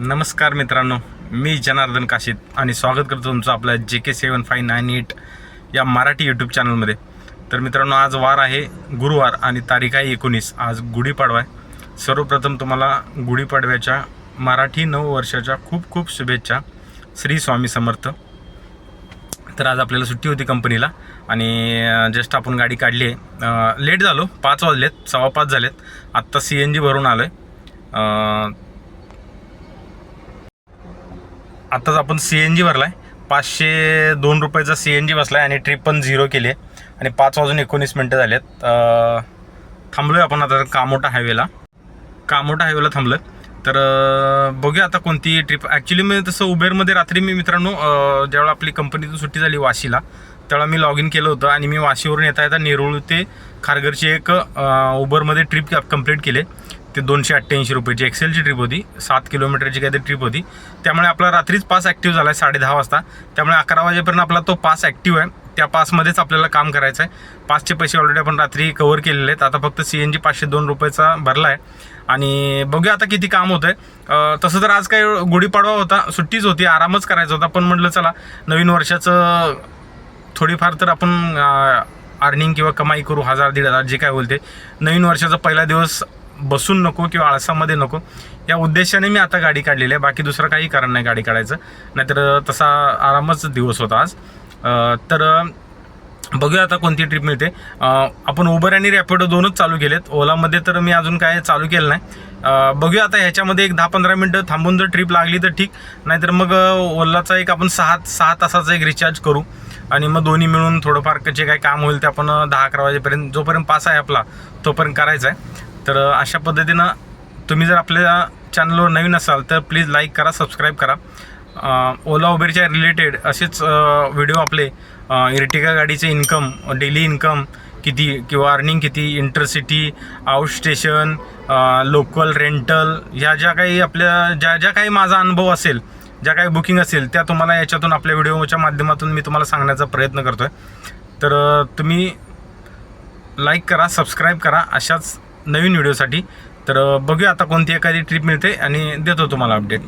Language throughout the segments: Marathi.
नमस्कार मित्रांनो, मी जनार्दन काशीत आणि स्वागत करतो तुमचं आपल्या JK7598 या मराठी यूट्यूब चॅनलमध्ये. तर मित्रांनो, आज वार आहे गुरुवार आणि तारीख आहे 19. आज गुढीपाडवा आहे. सर्वप्रथम तुम्हाला गुढीपाडव्याच्या मराठी नववर्षाच्या खूप खूप शुभेच्छा. श्री स्वामी समर्थ. तर आज आपल्याला सुट्टी होती कंपनीला आणि जस्ट आपण गाडी काढली आहे. लेट झालो, 5 वाजलेत, 5:15 झालेत. आत्ता CNG भरून आलो आहे. आत्ताच आपण CNG भरला आहे. 502 रुपयाचा CNG बसला आहे आणि ट्रिप पण 0 केली आहे आणि 5:19 झालेत. थांबलो आहे आपण आता कामोठा हायवेला थांबलो. तर बघूया आता कोणती ट्रिप. ॲक्च्युली मी तसं उबेरमध्ये रात्री मी मित्रांनो ज्यावेळेला आपली कंपनीतून सुट्टी झाली वाशीला, त्यावेळेला मी लॉग इन केलं होतं आणि मी वाशीवरून येता नेरूळ ते खारघरची एक उबरमध्ये ट्रिप कंप्लीट केली. ते 288 रुपयाची एक्सेलची ट्रिप होती. 7 किलोमीटरची काहीतरी ट्रिप होती. त्यामुळे आपला रात्रीच पास ॲक्टिव्ह झाला आहे 10:30 वाजता. त्यामुळे 11 वाजेपर्यंत आपला तो पास ॲक्टिव्ह आहे. त्या पासमध्येच आपल्याला काम करायचं आहे. पासचे पैसे ऑलरेडी आपण रात्री कव्हर केलेले आहेत. आता फक्त CNG 502 रुपयाचा भरला आहे आणि बघूया आता किती काम होतं आहे. तसं तर आज काही गुढीपाडवा होता, सुट्टीच होती, आरामच करायचा होता. पण म्हटलं चला नवीन वर्षाचं थोडीफार तर आपण अर्निंग किंवा कमाई करू. 1000-1500 जे काय होईल ते. नवीन वर्षाचा पहिला दिवस बसून नको किंवा आळसामध्ये नको, या उद्देशाने मी आता गाडी काढलेली आहे. बाकी दुसरं काही कारण नाही गाडी काढायचं, नाहीतर तसा आरामच दिवस होता आज. तर बघूया आता कोणती ट्रिप मिळते. आपण उबर आणि रॅपिडो दोनच चालू केलेत. ओलामध्ये तर मी अजून काय चालू केलं नाही. बघूया आता ह्याच्यामध्ये एक 10-15 मिनटं थांबून जर ट्रिप लागली तर ठीक, नाहीतर मग ओलाचा एक आपण 6 तासाचा एक रिचार्ज करू आणि मग दोन्ही मिळून थोडंफार जे काही काम होईल ते आपण 10-11 वाजेपर्यंत जोपर्यंत पास आहे आपला तोपर्यंत करायचं आहे. तर अशा पद्धतीनं तुम्ही जर आपल्या चॅनलवर नवीन असाल तर प्लीज लाईक करा, सबस्क्राईब करा. ओला उबेरच्या रिलेटेड असेच व्हिडिओ आपले इर्टिगा गाडीचे इन्कम, डेली इन्कम किती किंवा अर्निंग किती, intercity, out station, local, rental, ह्या ज्या काही आपल्या ज्या काही माझा अनुभव असेल, ज्या काही बुकिंग असेल त्या तुम्हाला याच्यातून आपल्या व्हिडिओच्या माध्यमातून मी तुम्हाला सांगण्याचा प्रयत्न करतो आहे. तर तुम्ही लाईक करा, सबस्क्राईब करा अशाच नवीन व्हिडिओसाठी. तर बघूया आता कोणती एखादी ट्रिप मिळते आणि देतो तुम्हाला अपडेट.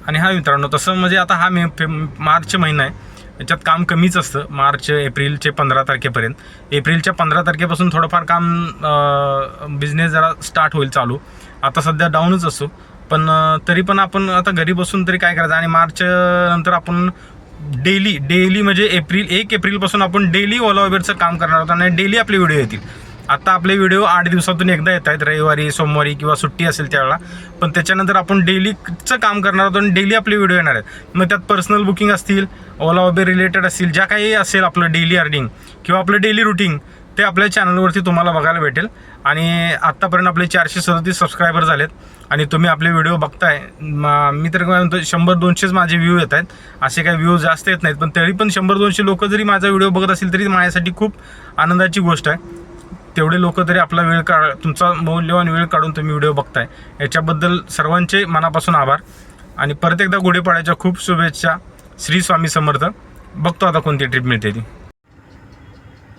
आणि हा मित्रांनो, तसं म्हणजे आता हा मार्च महिना आहे, याच्यात काम कमीच असतं. एप्रिलचे 15 तारखेपर्यंत. एप्रिलच्या 15 तारखेपासून थोडंफार काम बिझनेस जरा स्टार्ट होईल चालू. आता सध्या डाऊनच असतो, पण तरी पण आपण आता घरी बसून तरी काय करायचं. आणि मार्च नंतर आपण डेली म्हणजे 1 एप्रिलपासून आपण डेली ओला उबेरचं काम करणार आहोत आणि डेली आपले व्हिडिओ येतील. आता आपले व्हिडिओ 8 दिवसातून एकदा येत आहेत, रविवारी, सोमवारी किंवा सुट्टी असेल त्यावेळेला. पण त्याच्यानंतर आपण डेलीचं काम करणार आहोत आणि डेली आपले व्हिडिओ येणार आहेत. मग त्यात पर्सनल बुकिंग असतील, ओला उबेर रिलेटेड असतील, ज्या काही असेल आपलं डेली अर्निंग किंवा आपलं डेली रुटीन, ते आपल्या चॅनलवरती तुम्हाला बघायला भेटेल. आणि आत्तापर्यंत आपले 437 सबस्क्रायबर झालेत आणि तुम्ही आपले व्हिडिओ बघताय. मी तर काय म्हणतो 100-200च माझे व्ह्यू येत आहेत. असे काही व्ह्यू जास्त येत नाहीत, पण तरी पण 100-200 लोक जरी माझा व्हिडिओ बघत असतील तरी माझ्यासाठी खूप आनंदाची गोष्ट आहे. तेवढे लोक तरी आपला तुमचा मौल्यवान वेळ काढून तुम्ही व्हिडिओ बघताय, याच्याबद्दल सर्वांचे मनापासून आभार. आणि परत एकदा गुढीपाडव्याच्या खूप शुभेच्छा. श्री स्वामी समर्थ. बघतो आता कोणती ट्रिप मिळते ती.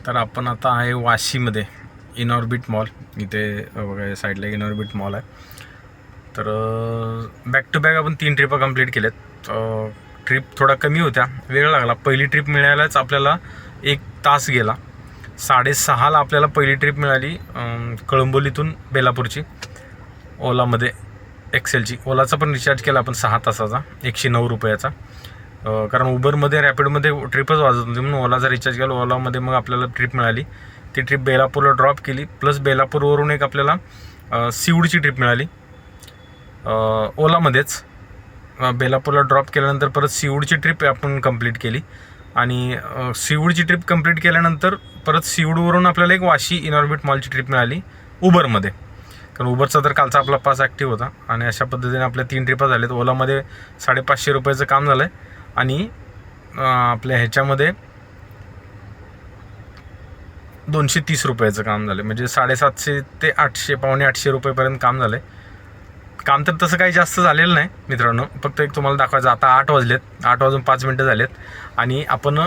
तर आपण आता आहे वाशीमध्ये, इनऑर्बिट मॉल. इथे बघा साईडला इनऑर्बिट मॉल आहे. तर बॅक टू बॅक आपण 3 ट्रिपा कंप्लीट केल्यात. ट्रिप थोडा कमी होत्या, वेळ लागला. पहिली ट्रिप मिळायलाच आपल्याला 1 तास गेला. 6:30ला आपल्याला पहिली ट्रिप मिळाली कळंबोलीतून बेलापूरची, ओलामध्ये एक्सेलची. ओलाचा पण रिचार्ज केला आपण 6 तासाचा 109 रुपयाचा. कारण उबरमध्ये रॅपिडोमध्ये ट्रिपच वाजत होती म्हणून ओलाचा रिचार्ज केला. ओलामध्ये मग आपल्याला ट्रिप मिळाली. ती ट्रिप बेलापूरला ड्रॉप केली. प्लस बेलापूरवरून एक आपल्याला सिवडची ट्रिप मिळाली ओलामध्येच. बेलापूरला ड्रॉप केल्यानंतर परत सिवडची ट्रिप आपण कंप्लीट केली आणि सिवडची ट्रिप कंप्लीट केल्यानंतर परत सिवडवरून आपल्याला एक वाशी इनऑर्बिट मॉलची ट्रिप मिळाली उबरमध्ये. कारण उबरचा तर कालचा आपला पास ॲक्टिव्ह होता. आणि अशा पद्धतीने आपल्या 3 ट्रिपा झाल्यात. ओलामध्ये 550 रुपयाचं काम झालं आहे आणि आपल्या ह्याच्यामध्ये 230 रुपयाचं काम झालं. म्हणजे 750 ते 800, पावणे 800 रुपयेपर्यंत काम झालं आहे. काम तर तसं काही जास्त झालेलं नाही मित्रांनो, फक्त एक तुम्हाला दाखवायचं. आता 8 वाजलेत, 8 वाजून 5 मिनटं झालेत आणि आपण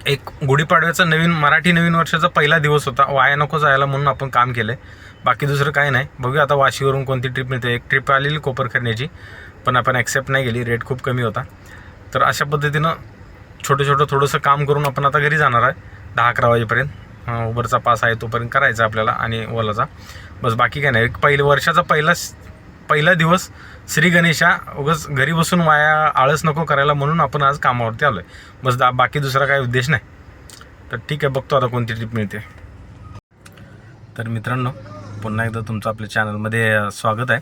एक गुढीपाडव्याचा मराठी नवीन वर्षाचा पहिला दिवस होता, वाया नको जायला म्हणून आपण काम केलं आहे. बाकी दुसरं काही नाही. बघूया आता वाशीवरून कोणती ट्रिप मिळते. एक ट्रिप आलेली कोपरखरणेची, पण आपण ॲक्सेप्ट नाही केली, रेट खूप कमी होता. तर अशा पद्धतीनं छोटं थोडंसं काम करून आपण आता घरी जाणार आहे 10-11 वाजेपर्यंत. उबरचा पास आहे तोपर्यंत करायचा आपल्याला आणि ओलाचा, बस बाकी काय नाही. वर्षाचा पहिला दिवस श्री गणेशा, उगाच घरी बसून वाया आळस नको करायला म्हणून आपण आज कामावरती आलो आहे, बस बाकी दुसरा काही उद्देश नाही. तर ठीक आहे, बघतो आता कोणती ट्रिप मिळते. तर मित्रांनो, पुन्हा एकदा तुमचं आपल्या चॅनलमध्ये स्वागत आहे.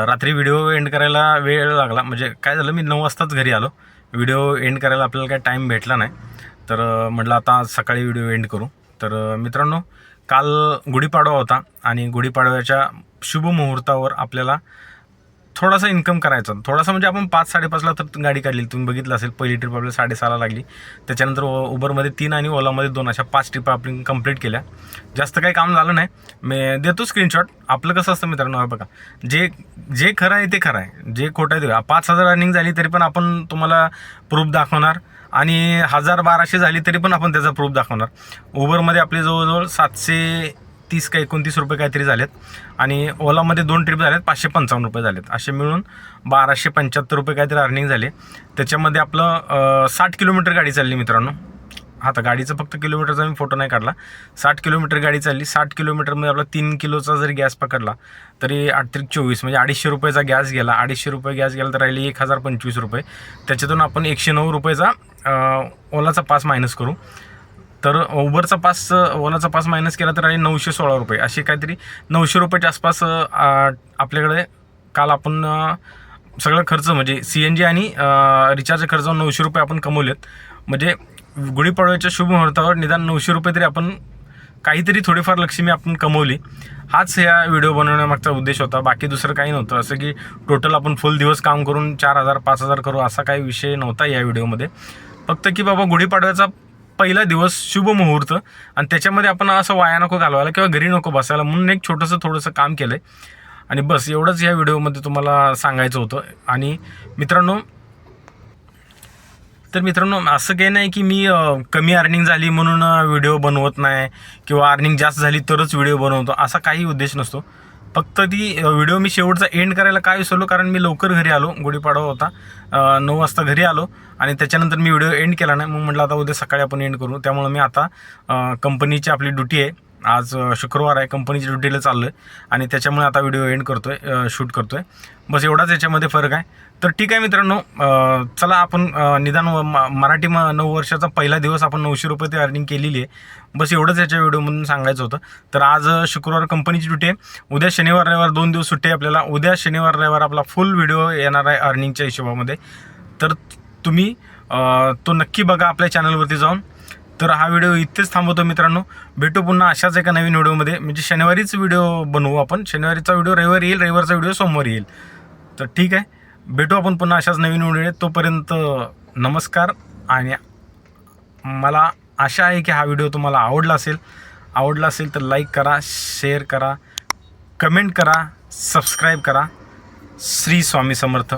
रात्री व्हिडिओ एंड करायला वेळ लागला, म्हणजे काय झालं, मी 9 वाजताच घरी आलो. व्हिडिओ एंड करायला आपल्याला काय टाईम भेटला नाही, तर म्हटलं आता सकाळी व्हिडिओ एंड करू. तर मित्रांनो, काल गुढीपाडवा होता आणि गुढीपाडव्याच्या शुभ मुहूर्तावर आपल्याला थोडासा इन्कम करायचा. थोडासा म्हणजे आपण 5-5:30ला तर गाडी काढली, तुम्ही बघितलं असेल. पहिली ट्रिप आपल्याला 6:30ला लागली, त्याच्यानंतर उबरमध्ये 3 आणि ओलामध्ये 2, अशा 5 ट्रिपा आपण कंप्लीट केल्या. जास्त काही काम झालं नाही. मी देतो स्क्रीनशॉट. आपलं कसं असतं मित्रांनो, बघा, जे खरं आहे ते खरं आहे, जे खोटं आहे ते. 5,000 अर्निंग झाली तरी पण आपण तुम्हाला प्रूफ दाखवणार, आणि 1,000-1,200 झाली तरी पण आपण त्याचा प्रूफ दाखवणार. उबरमध्ये आपले जवळजवळ 730 का 29 रुपये काहीतरी झालेत, आणि ओलामध्ये 2 ट्रिप झाल्यात 555 रुपये झालेत. असे मिळून 1,275 रुपये काहीतरी अर्निंग झाले. त्याच्यामध्ये आपलं 60 किलोमीटर गाडी चालली मित्रांनो. आता गाडीचं फक्त किलोमीटरचा मी फोटो नाही काढला. 60 किलोमीटर गाडी चालली. 60 किलोमीटरमध्ये आपला 3 किलोचा जरी गॅस पकडला तरी 8-24 म्हणजे 250 रुपयाचा गॅस गेला. 250 रुपये गॅस गेला तर राहिले 1,025 रुपये. त्याच्यातून आपण 109 रुपयाचा ओलाचा पास मायनस करू, तर ओलाचा पास मायनस केला तर राहिले 916 रुपये. असे काहीतरी 900 रुपयाच्या आसपास आपल्याकडे काल आपण सगळं खर्च, म्हणजे CNG आणि रिचार्ज खर्च 900 रुपये आपण कमवलेत. म्हणजे गुढीपाडव्याच्या शुभ मुहूर्तावर निदान 900 रुपये तरी आपण काहीतरी थोडीफार लक्ष्मी आपण कमवली. हाच ह्या व्हिडिओ बनवण्यामागचा उद्देश होता, बाकी दुसरं काही नव्हतं. असं की टोटल आपण फुल दिवस काम करून 4,000-5,000 करू असा काही विषय नव्हता या व्हिडिओमध्ये. फक्त की बाबा गुढीपाडव्याचा पहिला दिवस शुभ मुहूर्त, आणि त्याच्यामध्ये आपण असं वाया नको घालवायला किंवा घरी नको बसायला म्हणून एक थोडंसं काम केलं आहे, आणि बस एवढंच या व्हिडिओमध्ये तुम्हाला सांगायचं होतं. आणि मित्रांनो, असं काही नाही की मी कमी अर्निंग झाली म्हणून व्हिडिओ बनवत नाही, किंवा अर्निंग जास्त झाली तरच व्हिडिओ बनवतो, असा काही उद्देश नसतो. फक्त ती व्हिडिओ मी शेवटचा एंड करायला काय विसरलो, कारण मी लवकर घरी आलो. गुढीपाडवा होता, 9 वाजता घरी आलो, आणि त्याच्यानंतर मी व्हिडिओ एंड केला नाही. मग म्हटलं आता उद्या सकाळी आपण एंड करू. त्यामुळे मी आता कंपनीची आपली ड्युटी आहे, आज शुक्रवार आहे, कंपनीची ड्युटीला चाललो आहे, आणि त्याच्यामुळे आता व्हिडिओ एंड करतोय, शूट करतोय. बस एवढाच याच्यामध्ये फरक आहे. तर ठीक आहे मित्रांनो, चला आपण निदान मराठी 9 वर्षाचा पहिला दिवस आपण 900 रुपये ते अर्निंग केलेली आहे. बस एवढंच याच्या व्हिडिओमधून सांगायचं होतं. तर आज शुक्रवार कंपनीची ड्युटी आहे, उद्या शनिवार रविवार 2 दिवस सुट्टी आहे आपल्याला. उद्या शनिवार रविवार आपला फुल व्हिडिओ येणार आहे अर्निंगच्या हिशोबामध्ये. तर तुम्ही तो नक्की बघा आपल्या चॅनलवरती जाऊन. तर हा व्हिडिओ इथेच थांबवतो मित्रांनो. भेटू पुन्हा अशाच एका नवीन व्हिडिओमध्ये, म्हणजे शनिवारीच व्हिडिओ बनवू आपण. शनिवारीचा व्हिडिओ रविवारी येईल, रविवारचा व्हिडिओ सोमवारी येईल. तर ठीक आहे, भेटू आपण पुन्हा अशाच नवीन व्हिडिओ. तोपर्यंत नमस्कार. आणि मला आशा आहे की हा व्हिडिओ तुम्हाला आवडला असेल तर लाईक करा, शेअर करा, कमेंट करा, सबस्क्राईब करा. श्री स्वामी समर्थ.